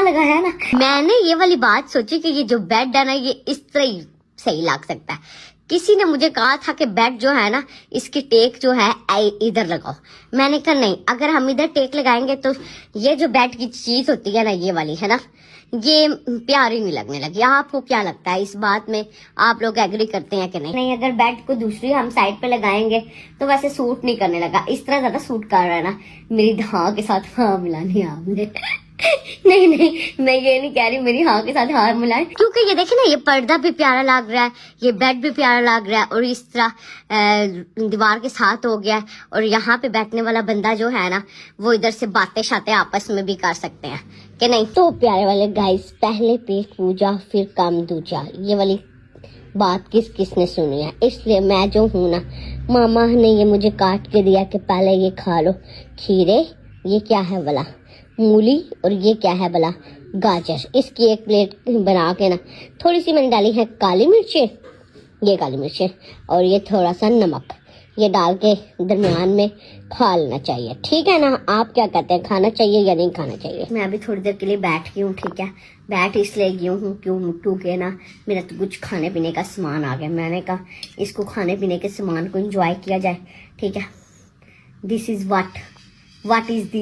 लगाया ना। मैंने ये वाली बात सोची कि ये जो बेड है ना ये इस तरह ही सही लग सकता है। किसी ने मुझे कहा था कि बेड जो है ना इसकी टेक जो है इधर लगाओ। मैंने कहा नहीं, अगर हम इधर टेक लगाएंगे तो ये जो बेड की चीज होती है ना ये वाली है ना ये प्यारी नहीं लगने लगी। आपको क्या लगता है इस बात में? आप लोग एग्री करते हैं कि नहीं? नहीं, अगर बेड को दूसरी हम साइड पे लगाएंगे तो वैसे सूट नहीं करने लगा, इस तरह ज्यादा सूट कर रहा है ना। मेरी हाँ के साथ हाँ मिलानी आपने नहीं नहीं, मैं ये नहीं कह रही मेरी हाँ के साथ हाँ मिलाएं, क्योंकि ये देखे ना ये पर्दा भी प्यारा लग रहा है, ये बेड भी प्यारा लग रहा है और इस तरह दीवार के साथ हो गया है। और यहाँ पे बैठने वाला बंदा जो है ना वो इधर से बातें शातें आपस में भी कर सकते हैं कि नहीं। तो प्यारे वाले गाइस, पहले पेट पूजा फिर काम दूजा, ये वाली बात किसने सुनी है? इसलिए मैं जो हूँ ना, मामा ने ये मुझे काट के दिया कि पहले ये खा लो खीरे, ये क्या है भला मूली, और ये क्या है भला गाजर। इसकी एक प्लेट बना के ना थोड़ी सी मैंने डाली है काली मिर्चें, ये काली मिर्चें और ये थोड़ा सा नमक, ये डाल के दरमियान में खा लेना चाहिए। ठीक है ना? आप क्या कहते हैं, खाना चाहिए या नहीं खाना चाहिए? मैं अभी थोड़ी देर के लिए बैठ गई हूँ। ठीक है, बैठ इसलिए गई हूँ क्योंकि ना मेरा तो कुछ खाने पीने का सामान आ गया। मैंने कहा इसको खाने पीने के सामान को एंजॉय किया जाए। ठीक है, this is what is this.